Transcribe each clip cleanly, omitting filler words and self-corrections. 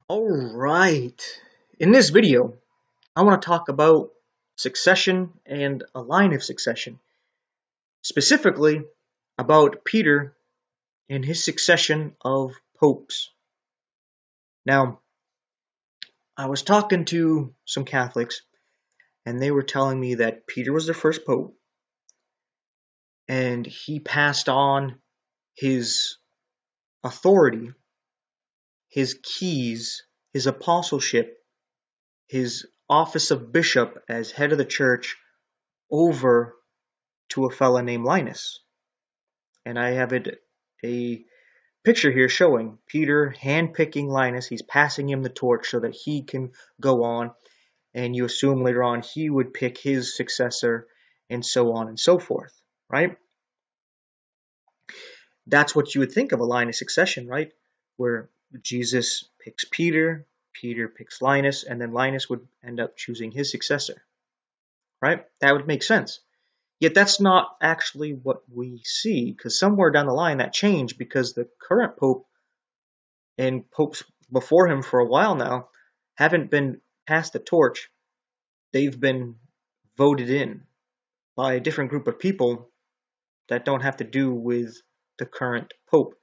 Alright, in this video, I want to talk about succession and a line of succession. Specifically, about Peter and his succession of popes. Now, I was talking to some Catholics, and they were telling me that Peter was the first pope, and he passed on his authority, his keys, his apostleship, his office of bishop as head of the church over to a fella named Linus. And I have a picture here showing Peter handpicking Linus. He's passing him the torch so that he can go on, and you assume later on he would pick his successor, and so on and so forth, right? That's what you would think of a line of succession, right? Where Jesus picks Peter, Peter picks Linus, and then Linus would end up choosing his successor, right? That would make sense. Yet that's not actually what we see, because somewhere down the line that changed, because the current pope and popes before him for a while now haven't been passed the torch. They've been voted in by a different group of people that don't have to do with the current pope.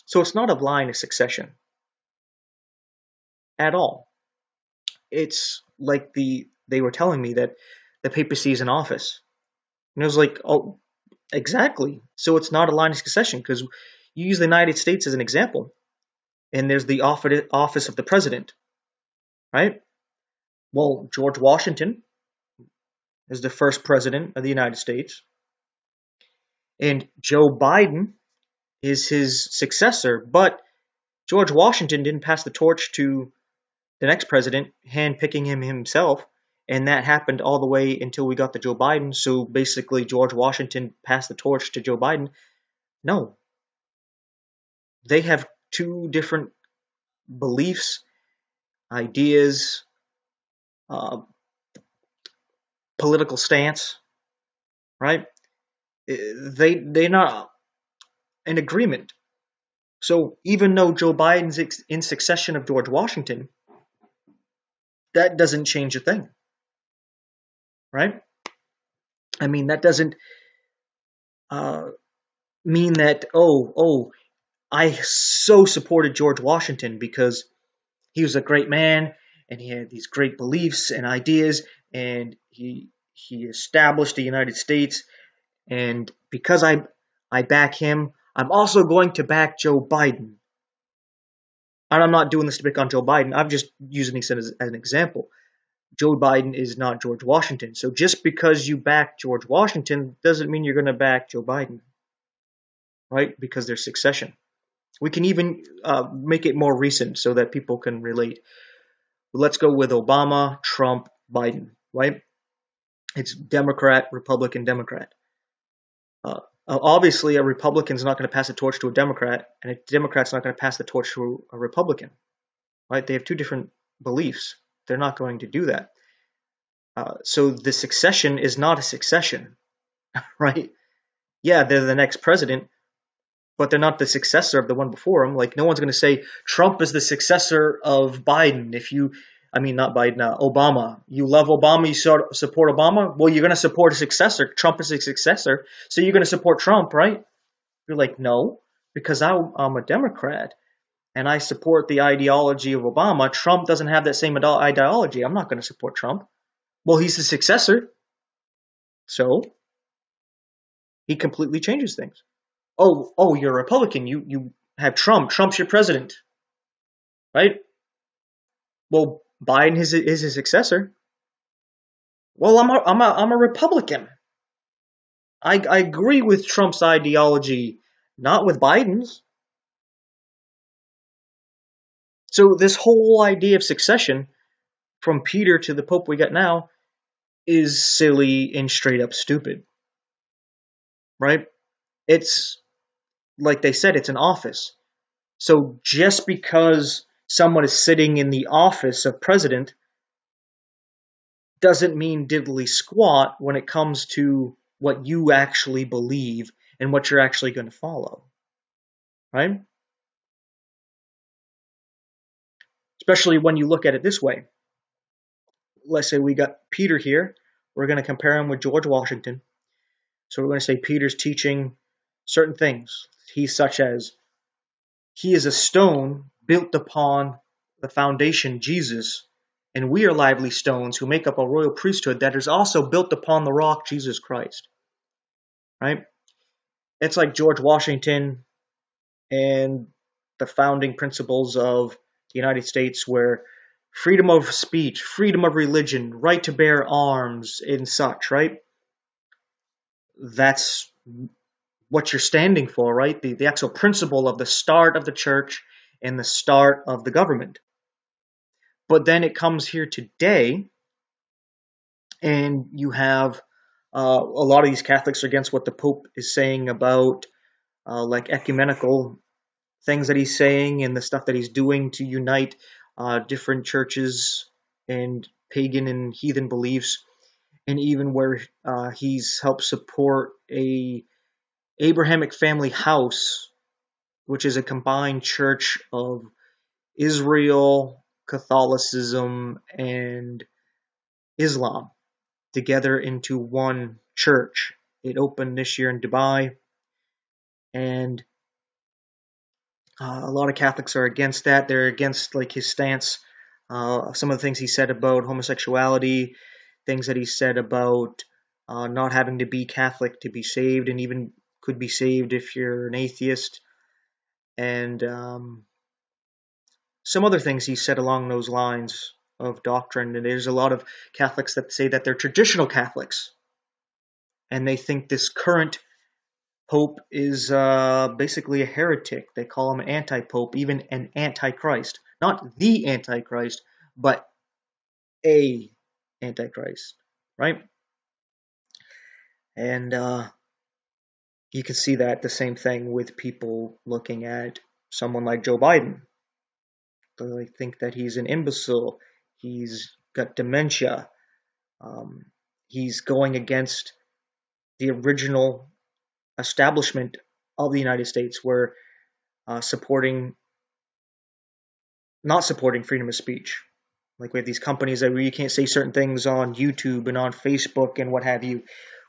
So it's not a line of succession at all. It's like they were telling me that the papacy is in office. And I was like, oh, exactly. So it's not a line of succession, because you use the United States as an example, and there's the office of the president, right? Well, George Washington is the first president of the United States, and Joe Biden is his successor. But George Washington didn't pass the torch to the next president, handpicking him himself, and that happened all the way until we got to Joe Biden. So basically, George Washington passed the torch to Joe Biden. No, they have two different beliefs, ideas, uh, political stance, right? They're not in agreement. So even though Joe Biden's in succession of George Washington, that doesn't change a thing, right? I mean, that doesn't uh, mean that I so supported George Washington because he was a great man and he had these great beliefs and ideas, and he established the United States, and because I back him, I'm also going to back Joe Biden. And I'm not doing this to pick on Joe Biden. I'm just using this as an example. Joe Biden is not George Washington. So just because you back George Washington doesn't mean you're going to back Joe Biden, right? Because there's succession. We can even make it more recent so that people can relate. Let's go with Obama, Trump, Biden, right? It's Democrat, Republican, Democrat. Obviously, a Republican's not going to pass the torch to a Democrat, and a Democrat's not going to pass the torch to a Republican, right? They have two different beliefs. They're not going to do that. So the succession is not a succession, right? Yeah, they're the next president, but they're not the successor of the one before him. Like, no one's going to say Trump is the successor of Biden. Not Biden, Obama. You love Obama, you support Obama? Well, you're going to support a successor. Trump is a successor, so you're going to support Trump, right? You're like, no, because I'm a Democrat and I support the ideology of Obama. Trump doesn't have that same ideology. I'm not going to support Trump. Well, he's the successor, so he completely changes things. Oh, you're a Republican. You have Trump. Trump's your president, right? Well, Biden is his successor. Well, I'm a Republican. I agree with Trump's ideology, not with Biden's. So this whole idea of succession, from Peter to the Pope we got now, is silly and straight up stupid, right? It's like they said, it's an office. So just because someone is sitting in the office of president doesn't mean diddly squat when it comes to what you actually believe and what you're actually going to follow, right? especially when you look at it this way. Let's say we got Peter here. We're going to compare him with George Washington. So we're going to say Peter's teaching certain things. He's such as, he is a stone built upon the foundation, Jesus, and we are lively stones who make up a royal priesthood that is also built upon the rock, Jesus Christ. Right? It's like George Washington and the founding principles of the United States, where freedom of speech, freedom of religion, right to bear arms, and such, right? That's what you're standing for, right? The actual principle of the start of the church and the start of the government. But then it comes here today, and you have a lot of these Catholics are against what the Pope is saying about like ecumenical things that he's saying and the stuff that he's doing to unite different churches and pagan and heathen beliefs, and even where he's helped support a Abrahamic family house, which is a combined church of Israel, Catholicism, and Islam together into one church. It opened this year in Dubai, and a lot of Catholics are against that. They're against like his stance. Some of the things he said about homosexuality, things that he said about not having to be Catholic to be saved, and even could be saved if you're an atheist, and some other things he said along those lines of doctrine. And there's a lot of Catholics that say that they're traditional Catholics, and they think this current Pope is basically a heretic. They call him an anti-pope, even an antichrist. Not the antichrist, but a antichrist, right? And you can see that the same thing with people looking at someone like Joe Biden. They think that he's an imbecile. He's got dementia. He's going against the original establishment of the United States, where not supporting freedom of speech. Like we have these companies that where you can't say certain things on YouTube and on Facebook and what have you,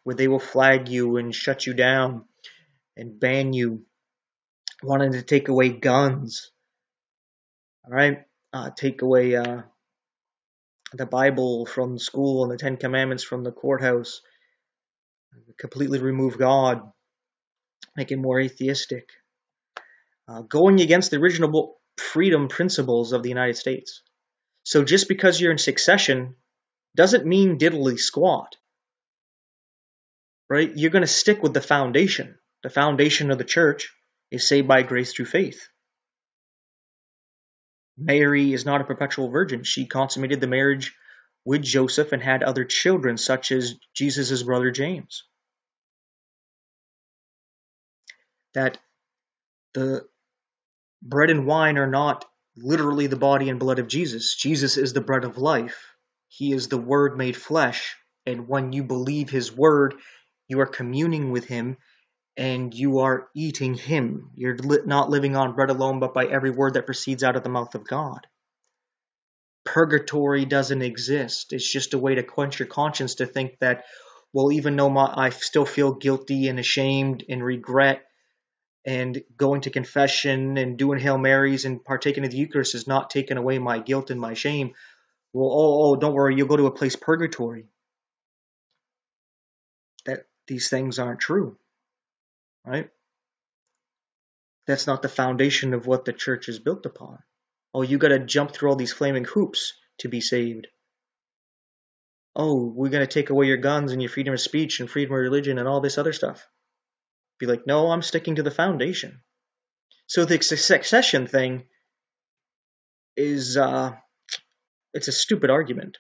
where they will flag you and shut you down and ban you, wanting to take away guns, all right? Take away the Bible from school and the Ten Commandments from the courthouse, completely remove God, make it more atheistic, going against the original freedom principles of the United States. So just because you're in succession doesn't mean diddly squat, right? You're going to stick with the foundation. The foundation of the church is saved by grace through faith. Mary is not a perpetual virgin. She consummated the marriage with Joseph and had other children, such as Jesus' brother James. That the bread and wine are not literally the body and blood of Jesus. Jesus is the bread of life. He is the Word made flesh. And when you believe His Word, you are communing with Him and you are eating Him. You're not living on bread alone, but by every word that proceeds out of the mouth of God. Purgatory doesn't exist. It's just a way to quench your conscience to think that, well, even though I still feel guilty and ashamed and regret, and going to confession and doing Hail Marys and partaking of the Eucharist is not taking away my guilt and my shame. Well, don't worry, you'll go to a place purgatory. That these things aren't true, right? That's not the foundation of what the church is built upon. Oh, you got to jump through all these flaming hoops to be saved. Oh, we're going to take away your guns and your freedom of speech and freedom of religion and all this other stuff. Be like, no, I'm sticking to the foundation. So the succession thing is, it's a stupid argument.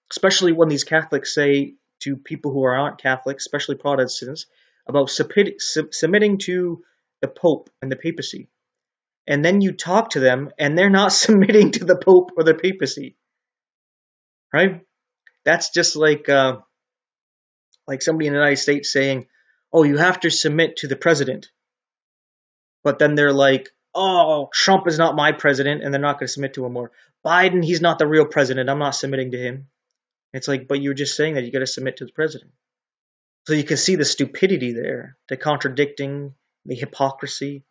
Especially when these Catholics say to people who aren't Catholics, especially Protestants, about submitting to the Pope and the papacy. And then you talk to them and they're not submitting to the Pope or the papacy. Right? That's just like somebody in the United States saying, oh, you have to submit to the president. But then they're like, oh, Trump is not my president, and they're not going to submit to him. Or Biden, he's not the real president. I'm not submitting to him. It's like, but you were just saying that you got to submit to the president. So you can see the stupidity there, the contradicting, the hypocrisy.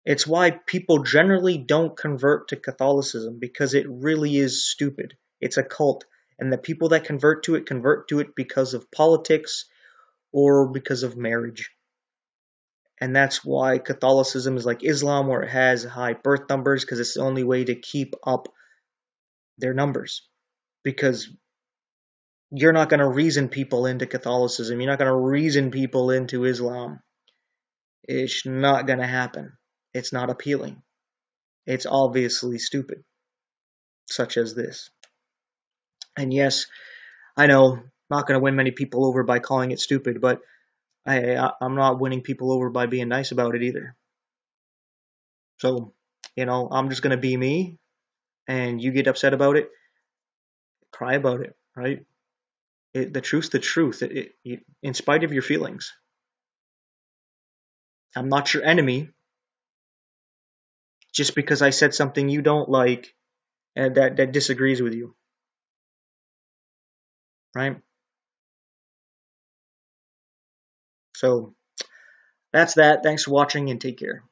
It's why people generally don't convert to Catholicism, because it really is stupid. It's a cult. And the people that convert to it because of politics or because of marriage. And that's why Catholicism is like Islam, where it has high birth numbers, because it's the only way to keep up their numbers. Because you're not going to reason people into Catholicism. You're not going to reason people into Islam. It's not going to happen. It's not appealing. It's obviously stupid, such as this. And yes, I know I'm not going to win many people over by calling it stupid, but I'm not winning people over by being nice about it either. So, I'm just going to be me, and you get upset about it, cry about it, right? The truth's the truth, in spite of your feelings. I'm not your enemy just because I said something you don't like and that disagrees with you, right? So that's that. Thanks for watching and take care.